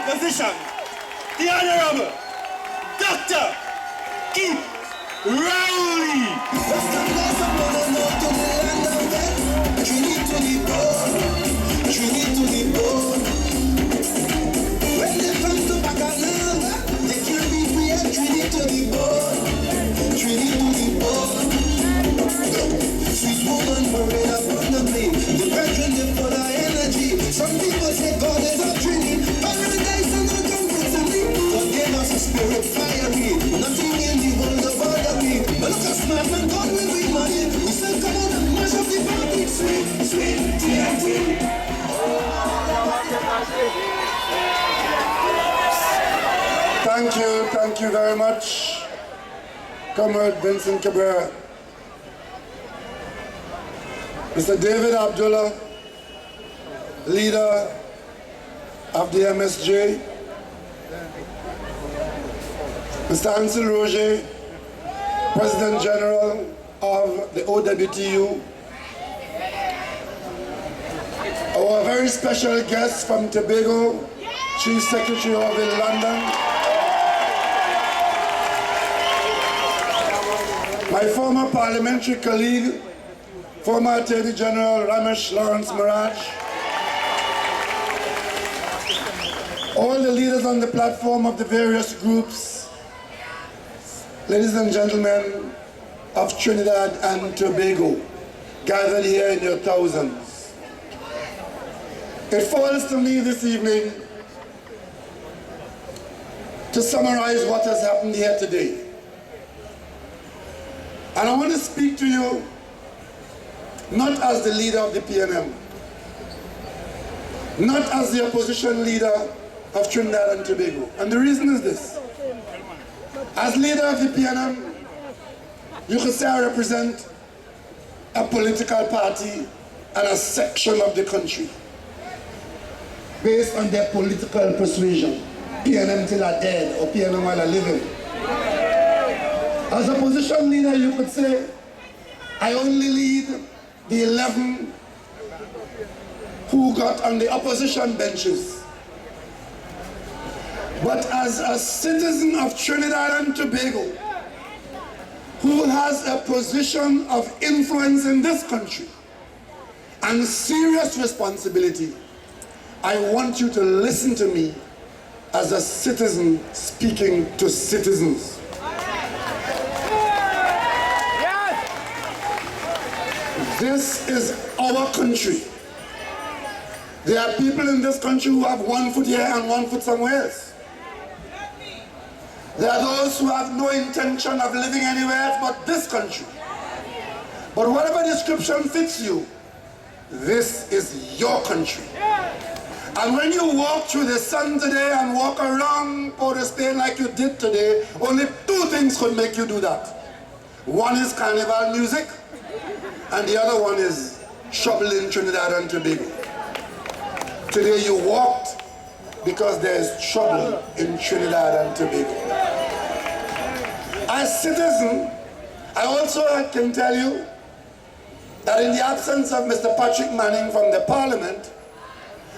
Opposition, the Honorable Dr. Keith Rowley. When they come to Bacchanal, they kill me, we are Trinity to the bone. Trinity to the bone. Sweet woman, parade abundantly. The brethren, they full of energy. Some people say God is a Trinity. Paradise and not completely. God gave us a spirit fiery. Nothing in the world will bother me. But look at smart man, God will bring money. We say, come on and mash up the party. Sweet, sweet, TNT. Thank you very much, Comrade Vincent Cabrera. Mr. David Abdullah, leader of the MSJ. Mr. Ansel Roger, President General of the OWTU. Our very special guest from Tobago, Chief Secretary of in London. My former parliamentary colleague, former Attorney General Ramesh Lawrence Maharaj. All the leaders on the platform of the various groups, ladies and gentlemen of Trinidad and Tobago, gathered here in your thousands. It falls to me this evening to summarize what has happened here today. And I want to speak to you not as the leader of the PNM, not as the opposition leader of Trinidad and Tobago. And the reason is this. As leader of the PNM, you could say I represent a political party and a section of the country based on their political persuasion. PNM till I dead or PNM while I living. As a opposition leader, you could say, I only lead the 11 who got on the opposition benches. But as a citizen of Trinidad and Tobago, who has a position of influence in this country and serious responsibility, I want you to listen to me as a citizen speaking to citizens. This is our country. There are people in this country who have one foot here and one foot somewhere else. There are those who have no intention of living anywhere else but this country. But whatever description fits you, this is your country. And when you walk through the sun today and walk around Port of Spain like you did today, only two things could make you do that. One is carnival music, and the other one is trouble in Trinidad and Tobago. Today you walked because there is trouble in Trinidad and Tobago. As citizen, I also can tell you that in the absence of Mr. Patrick Manning from the Parliament,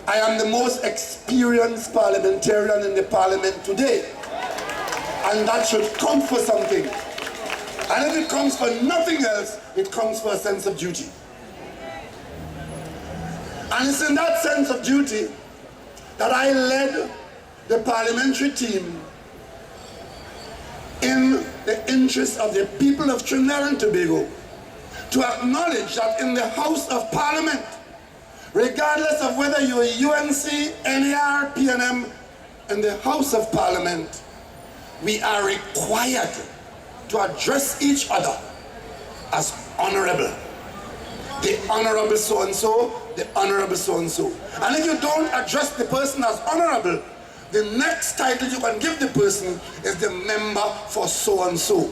I am the most experienced parliamentarian in the Parliament today. And that should count for something. And if it comes for nothing else, it comes for a sense of duty. And it's in that sense of duty that I led the parliamentary team in the interest of the people of Trinidad and Tobago to acknowledge that in the House of Parliament, regardless of whether you are UNC, NAR, PNM, in the House of Parliament, we are required to address each other as honorable. The honorable so-and-so, the honorable so-and-so. And if you don't address the person as honorable, the next title you can give the person is the member for so-and-so.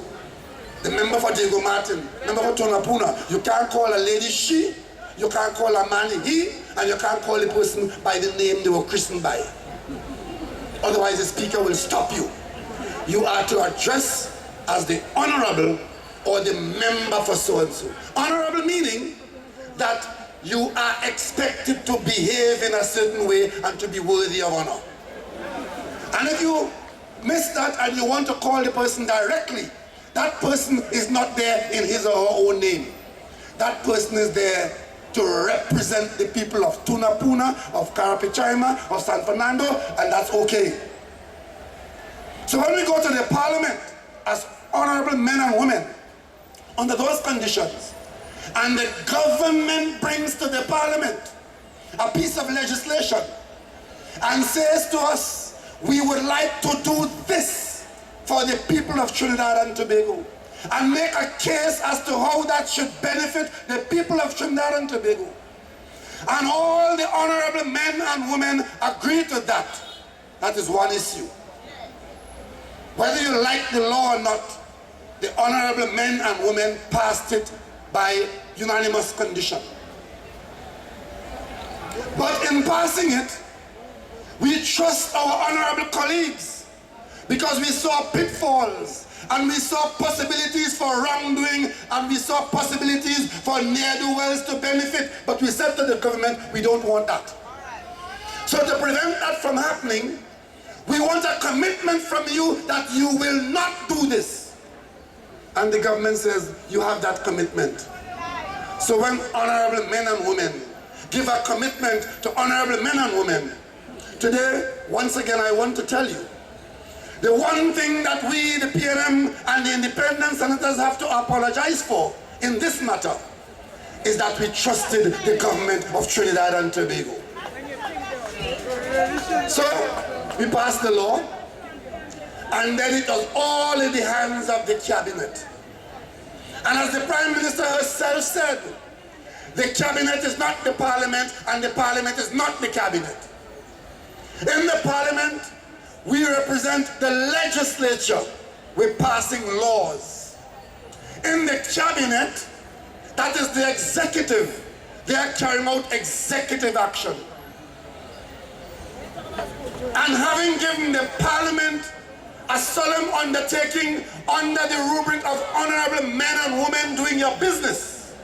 The member for Diego Martin, member for Tonapuna. You can't call a lady she, you can't call a man he, and you can't call a person by the name they were christened by. Otherwise the speaker will stop you. You are to address as the honorable or the member for so-and-so. Honorable meaning that you are expected to behave in a certain way and to be worthy of honor. And if you miss that and you want to call the person directly, that person is not there in his or her own name. That person is there to represent the people of Tunapuna, of Karapichaima, of San Fernando, and that's okay. So when we go to the parliament as honorable men and women, under those conditions, and the government brings to the parliament a piece of legislation and says to us, we would like to do this for the people of Trinidad and Tobago, and make a case as to how that should benefit the people of Trinidad and Tobago. And all the honorable men and women agree to that. That is one issue. Whether you like the law or not, the honorable men and women passed it by unanimous condition. But in passing it, we trust our honorable colleagues because we saw pitfalls and we saw possibilities for wrongdoing and we saw possibilities for ne'er-do-wells to benefit. But we said to the government, we don't want that. So to prevent that from happening, we want a commitment from you that you will not do this. And the government says, you have that commitment. So when honorable men and women give a commitment to honorable men and women, today, once again, I want to tell you, the one thing that we, the PNM and the independent senators have to apologize for in this matter is that we trusted the government of Trinidad and Tobago. So, we passed the law, and then it was all in the hands of the cabinet. And as the Prime Minister herself said, the cabinet is not the parliament, and the parliament is not the cabinet. In the parliament, we represent the legislature. We're passing laws. In the cabinet, that is the executive. They are carrying out executive action. And having given the parliament a solemn undertaking under the rubric of honorable men and women doing your business,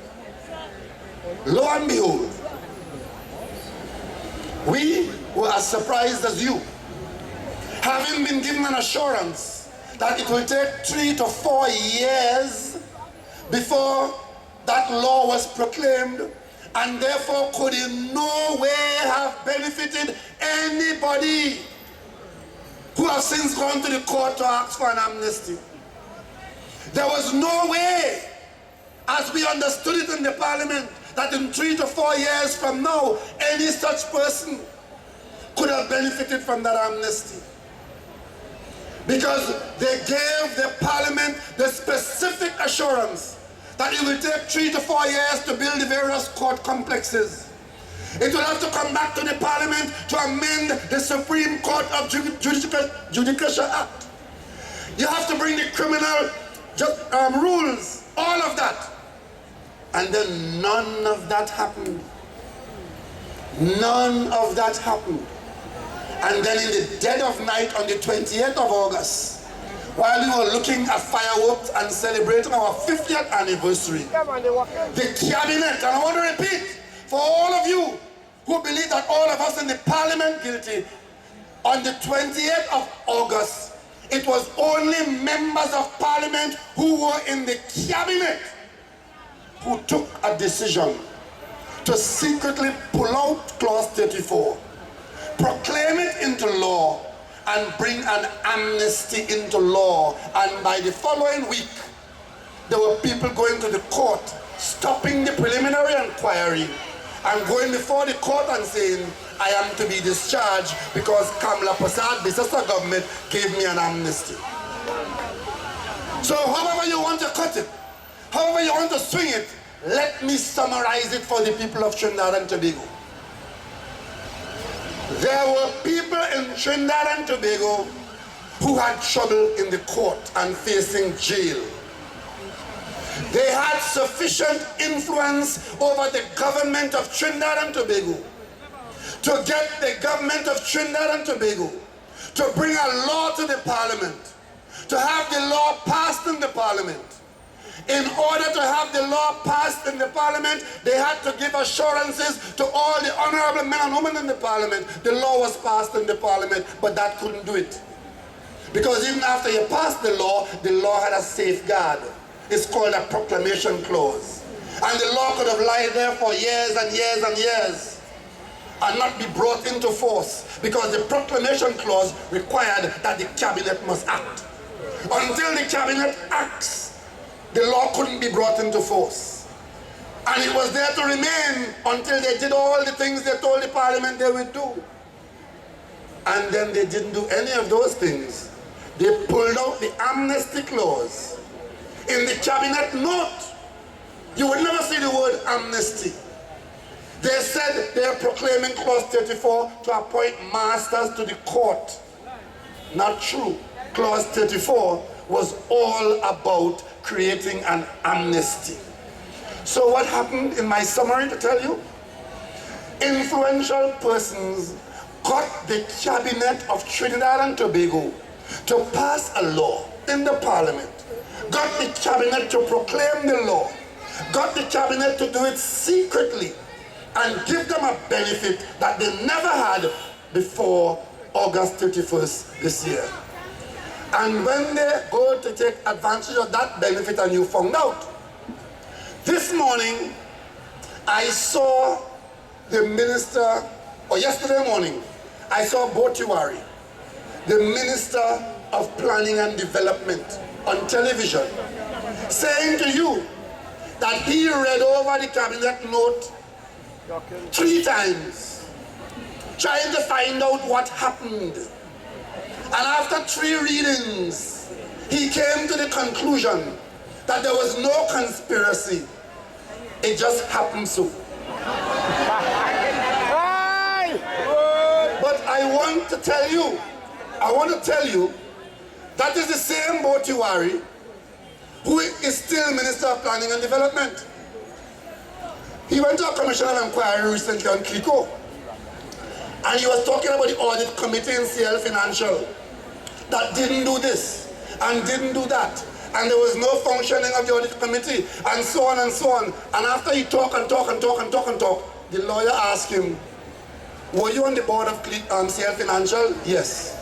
lo and behold, we were as surprised as you, having been given an assurance that it will take 3 to 4 years before that law was proclaimed, and therefore could in no way have benefited anybody who has since gone to the court to ask for an amnesty. There was no way, as we understood it in the parliament, that in 3 to 4 years from now, any such person could have benefited from that amnesty. Because they gave the parliament the specific assurance that it will take 3 to 4 years to build the various court complexes. It will have to come back to the parliament to amend the Supreme Court of Judicial Act. You have to bring the criminal rules, all of that. And then none of that happened. None of that happened. And then in the dead of night on the 28th of August, while we were looking at fireworks and celebrating our 50th anniversary, the cabinet, and I want to repeat, for all of you who believe that all of us in the parliament guilty, on the 28th of August, it was only members of parliament who were in the cabinet who took a decision to secretly pull out clause 34, proclaim it into law, and bring an amnesty into law. And by the following week, there were people going to the court, stopping the preliminary inquiry, and going before the court and saying, I am to be discharged because Kamla Persad-Bissessar government gave me an amnesty. So however you want to cut it, however you want to swing it, let me summarize it for the people of Trinidad and Tobago. There were people in Trinidad and Tobago who had trouble in the court and facing jail. They had sufficient influence over the government of Trinidad and Tobago to get the government of Trinidad and Tobago to bring a law to the parliament, to have the law passed in the parliament, In order to have the law passed in the parliament, they had to give assurances to all the honorable men and women in the parliament. The law was passed in the parliament, but that couldn't do it. Because even after you passed the law had a safeguard. It's called a proclamation clause. And the law could have lied there for years and years and years and not be brought into force, because the proclamation clause required that the cabinet must act. Until the cabinet acts, the law couldn't be brought into force. And it was there to remain until they did all the things they told the parliament they would do. And then they didn't do any of those things. They pulled out the amnesty clause. In the cabinet note, you would never see the word amnesty. They said they are proclaiming clause 34 to appoint masters to the court. Not true. Clause 34 was all about creating an amnesty. So what happened in my summary to tell you? Influential persons got the cabinet of Trinidad and Tobago to pass a law in the parliament, got the cabinet to proclaim the law, got the cabinet to do it secretly and give them a benefit that they never had before August 31st this year. And when they go to take advantage of that benefit, and you found out, this morning I saw the minister, or yesterday morning, I saw Botiwari, the Minister of Planning and Development, on television, saying to you that he read over the cabinet note 3 times, trying to find out what happened. And after 3 readings, he came to the conclusion that there was no conspiracy. It just happened so. But I want to tell you, that is the same Botiwari who is still Minister of Planning and Development. He went to a commission of inquiry recently on Kiko, and he was talking about the audit committee in CL Financial that didn't do this and didn't do that, and there was no functioning of the audit committee, and so on and so on. And after he talked, the lawyer asked him, were you on the board of CL Financial? Yes.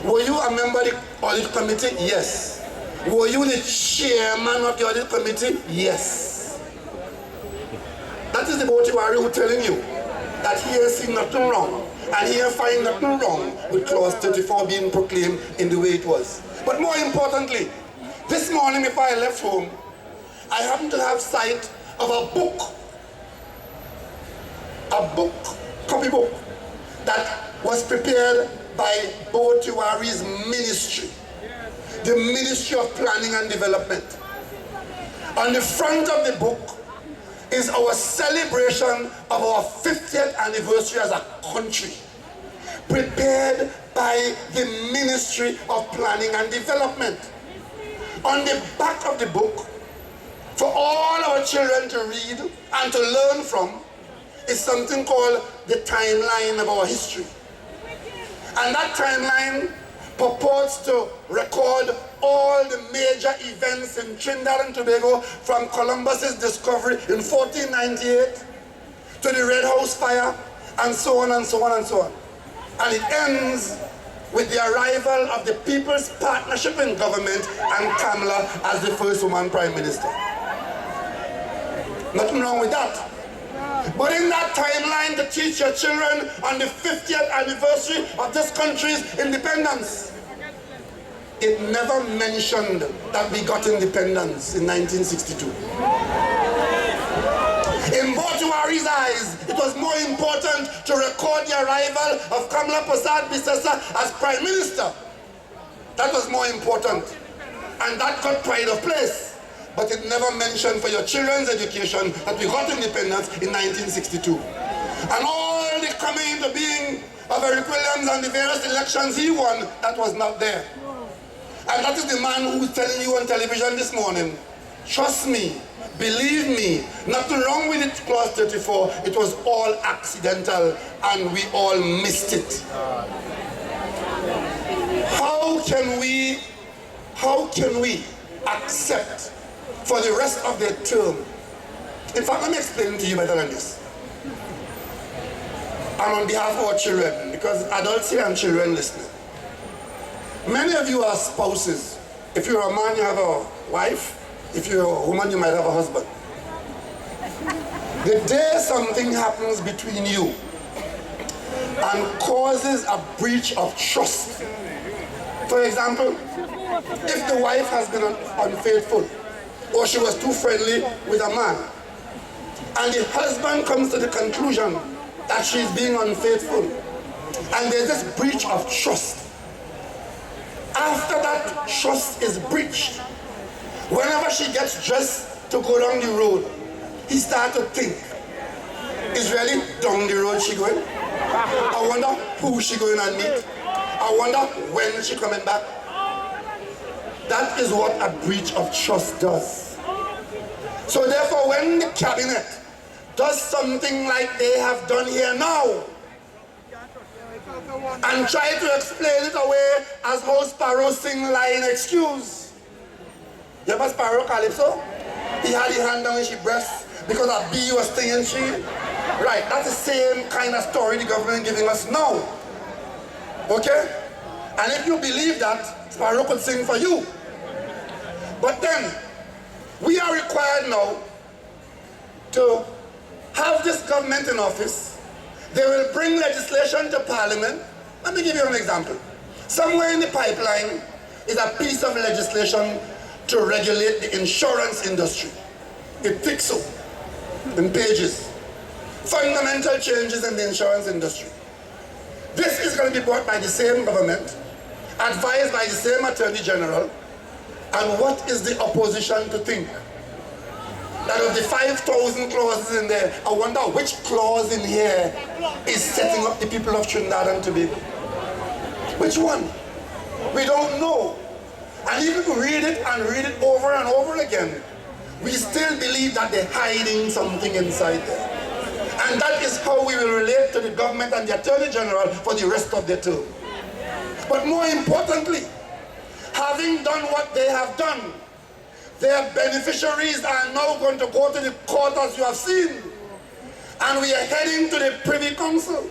Were you a member of the audit committee? Yes. Were you the chairman of the audit committee? Yes. That is the Botiwari who telling you that he has seen nothing wrong, and he has find nothing wrong with clause 34 being proclaimed in the way it was. But more importantly, this morning before I left home, I happened to have sight of a copybook that was prepared by Botiwari's ministry, the Ministry of Planning and Development. On the front of the book is our celebration of our 50th anniversary as a country, prepared by the Ministry of Planning and Development. On the back of the book, for all our children to read and to learn from, is something called the timeline of our history. And that timeline purports to record all the major events in Trinidad and Tobago, from Columbus's discovery in 1498 to the Red House fire, and so on and so on and so on. And it ends with the arrival of the People's Partnership in Government and Kamla as the first woman Prime Minister. Nothing wrong with that. But in that timeline to teach your children on the 50th anniversary of this country's independence, it never mentioned that we got independence in 1962. In Botiwari's eyes, it was more important to record the arrival of Kamla Persad-Bissessar as Prime Minister. That was more important. And that got pride of place. But it never mentioned for your children's education that we got independence in 1962. And all the coming into being of Eric Williams and the various elections he won, that was not there. And that is the man who's telling you on television this morning, trust me, believe me, nothing wrong with it, clause 34, it was all accidental and we all missed it. How can we accept for the rest of their term. In fact, let me explain to you better than this. And on behalf of our children, because adults here and children listening. Many of you are spouses. If you're a man, you have a wife. If you're a woman, you might have a husband. The day something happens between you and causes a breach of trust. For example, if the wife has been unfaithful, or she was too friendly with a man, and the husband comes to the conclusion that she's being unfaithful, and there's this breach of trust. After that trust is breached, whenever she gets dressed to go down the road, he starts to think, is really down the road she going? I wonder who she going and meet. I wonder when she coming back. That is what a breach of trust does. So therefore, when the cabinet does something like they have done here now, and try to explain it away as how Sparrow sing line excuse. You ever Sparrow Calypso? He had his hand down in she breast because a bee was stinging she. Right, that's the same kind of story the government giving us now. Okay? And if you believe that, Sparrow could sing for you. But then, we are required now to have this government in office. They will bring legislation to Parliament. Let me give you an example. Somewhere in the pipeline is a piece of legislation to regulate the insurance industry. It ticks so in pages. Fundamental changes in the insurance industry. This is going to be brought by the same government, advised by the same Attorney General. And what is the opposition to think? That of the 5,000 clauses in there, I wonder which clause in here is setting up the people of Trinidad and Tobago. Which one? We don't know. And even if we read it and read it over and over again, we still believe that they're hiding something inside there. And that is how we will relate to the government and the Attorney General for the rest of their term. But more importantly, having done what they have done, their beneficiaries are now going to go to the court, as you have seen. And we are heading to the Privy Council.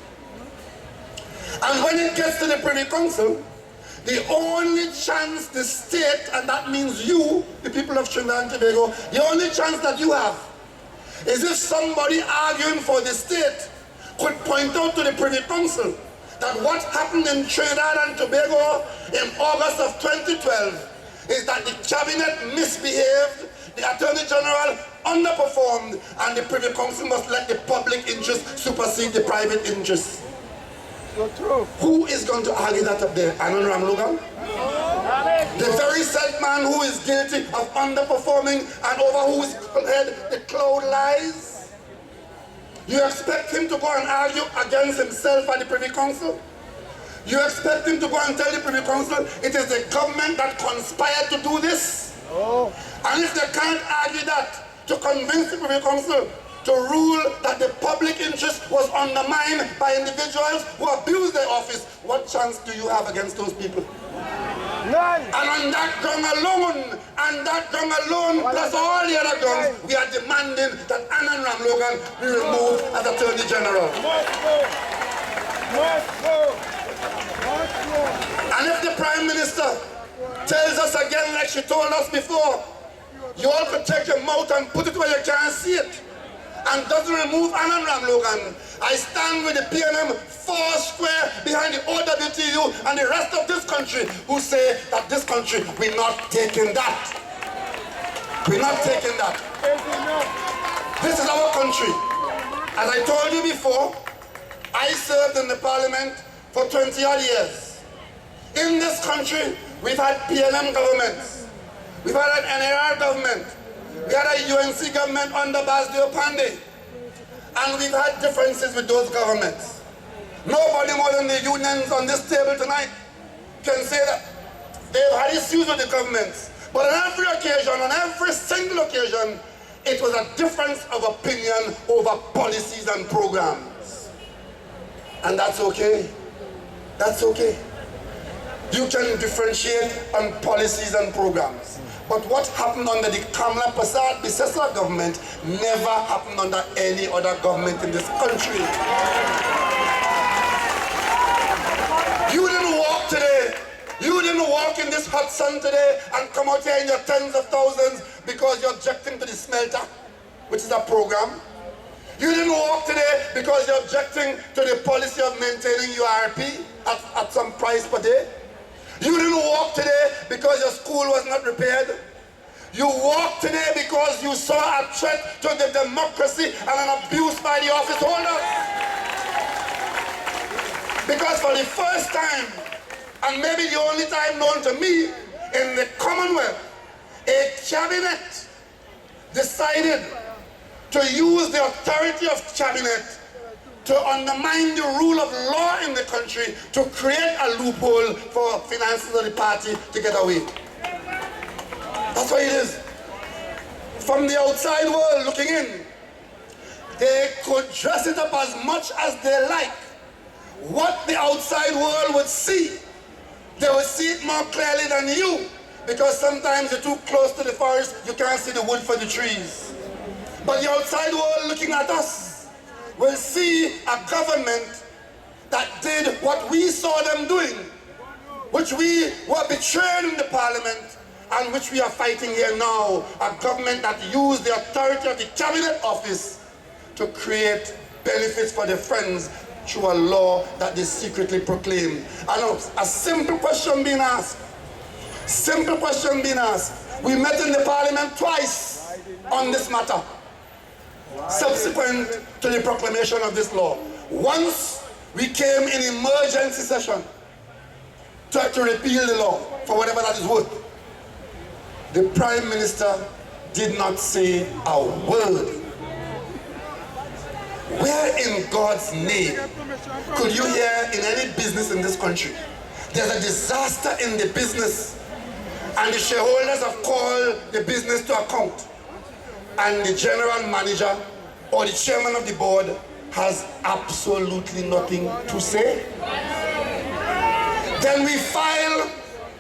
And when it gets to the Privy Council, the only chance the state, and that means you, the people of Trinidad and Tobago, the only chance that you have is if somebody arguing for the state could point out to the Privy Council that what happened in Trinidad and Tobago in August of 2012 is that the cabinet misbehaved, the Attorney General underperformed, and the Privy Council must let the public interest supersede the private interest. So true. Who is going to argue that up there? Anand Ramlogan? The very said man who is guilty of underperforming and over whose head the cloud lies? You expect him to go and argue against himself and the Privy Council? You expect him to go and tell the Privy Council it is the government that conspired to do this? Oh. And if they can't argue that to convince the Privy Council to rule that the public interest was undermined by individuals who abused their office, what chance do you have against those people? None. And on that ground alone, plus all the other grounds, we are demanding that Anand Ramlogan be removed as Attorney General. And if the Prime Minister tells us again, like she told us before, you all could take your mouth and put it where you can't see it, and doesn't remove Anand Ramlogan, I stand with the PNM four square behind the OWTU and the rest of this country who say that this country, we're not taking that. We're not taking that. This is our country. As I told you before, I served in the parliament for 20 odd years. In this country, we've had PNM governments. We've had an NAR government. We had a UNC government under Basdio Pandey. And we've had differences with those governments. Nobody more than the unions on this table tonight can say that they've had issues with the governments. But on every occasion, on every single occasion, it was a difference of opinion over policies and programs. And that's okay. That's okay. You can differentiate on policies and programs. But what happened under the Kamla Persad-Bissessar government never happened under any other government in this country. You didn't walk today. You didn't walk in this hot sun today and come out here in your tens of thousands because you're objecting to the smelter, which is a program. You didn't walk today because you're objecting to the policy of maintaining URP at some price per day. You didn't walk today because your school was not repaired. You walked today because you saw a threat to the democracy and an abuse by the office holders. Because for the first time, and maybe the only time known to me, in the Commonwealth, a cabinet decided to use the authority of cabinet to undermine the rule of law in the country, to create a loophole for finances of the party to get away. That's what it is. From the outside world looking in, they could dress it up as much as they like. What the outside world would see, they would see it more clearly than you, because sometimes you're too close to the forest, you can't see the wood for the trees. But the outside world looking at us will see a government that did what we saw them doing, which we were betrayed in the parliament, and which we are fighting here now, a government that used the authority of the cabinet office to create benefits for their friends through a law that they secretly proclaimed. I know, a simple question being asked. Simple question being asked. We met in the parliament twice on this matter, subsequent to the proclamation of this law. Once we came in emergency session to repeal the law for whatever that is worth. The Prime Minister did not say a word. Where in God's name could you hear in any business in this country, there's a disaster in the business and the shareholders have called the business to account and the general manager or the chairman of the board has absolutely nothing to say? Then we file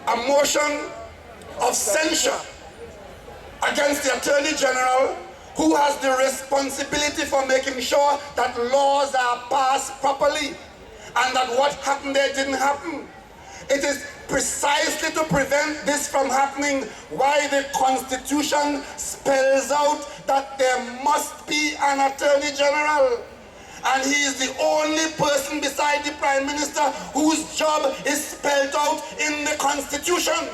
a motion of censure against the Attorney General, who has the responsibility for making sure that laws are passed properly and that what happened there didn't happen. It is precisely to prevent this from happening why the Constitution spells out that there must be an Attorney General. And he is the only person beside the Prime Minister whose job is spelled out in the Constitution.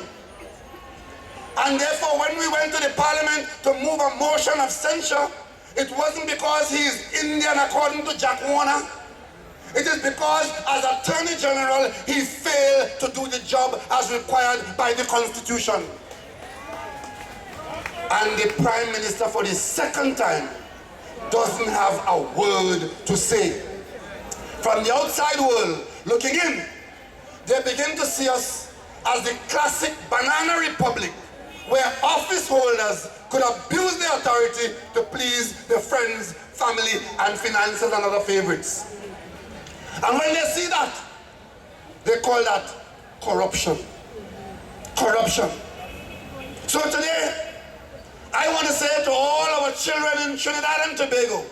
And therefore, when we went to the Parliament to move a motion of censure, it wasn't because he is Indian according to Jack Warner. It is because, as Attorney General, he failed to do the job as required by the Constitution. And the Prime Minister, for the second time, doesn't have a word to say. From the outside world, looking in, they begin to see us as the classic banana republic, where office holders could abuse their authority to please their friends, family, and finances and other favorites. And when they see that, they call that corruption. Corruption. So today, I want to say to all our children in Trinidad and Tobago,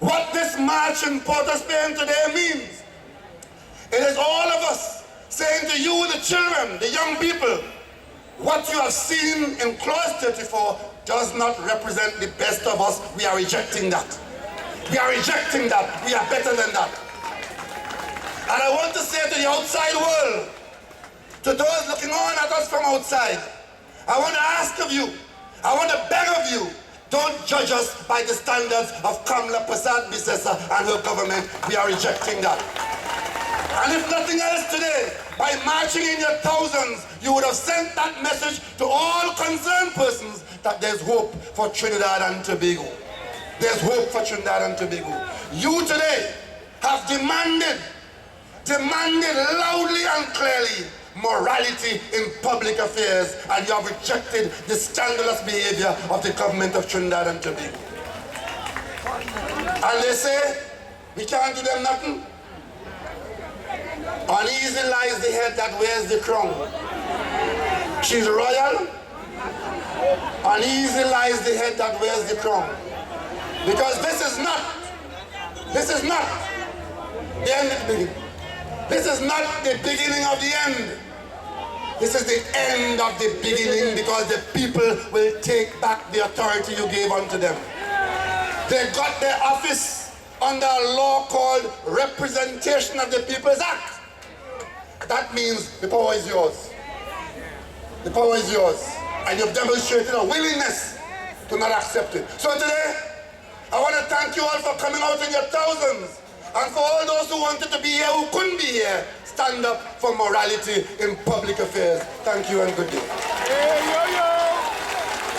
what this march in Port-au-Spain today means. It is all of us saying to you, the children, the young people, what you have seen in Clause 34 does not represent the best of us. We are rejecting that. We are rejecting that. We are better than that. And I want to say to the outside world, to those looking on at us from outside, I want to ask of you, I want to beg of you, don't judge us by the standards of Kamla Persad-Bissessar and her government. We are rejecting that. And if nothing else today, by marching in your thousands, you would have sent that message to all concerned persons that there's hope for Trinidad and Tobago. There's hope for Trinidad and Tobago. You today have demanded loudly and clearly morality in public affairs, and you have rejected the scandalous behavior of the government of Trinidad and Tobago. And they say, we can't do them nothing. Uneasy lies the head that wears the crown. She's royal, Uneasy lies the head that wears the crown. Because this is not the end of the beginning. This is not the beginning of the end. This is the end of the beginning, because the people will take back the authority you gave unto them. They got their office under a law called Representation of the People's Act. That means the power is yours. The power is yours. And you've demonstrated a willingness to not accept it. So today, I want to thank you all for coming out in your thousands. And for all those who wanted to be here, who couldn't be here, stand up for morality in public affairs. Thank you and good day. Hey, yo, yo.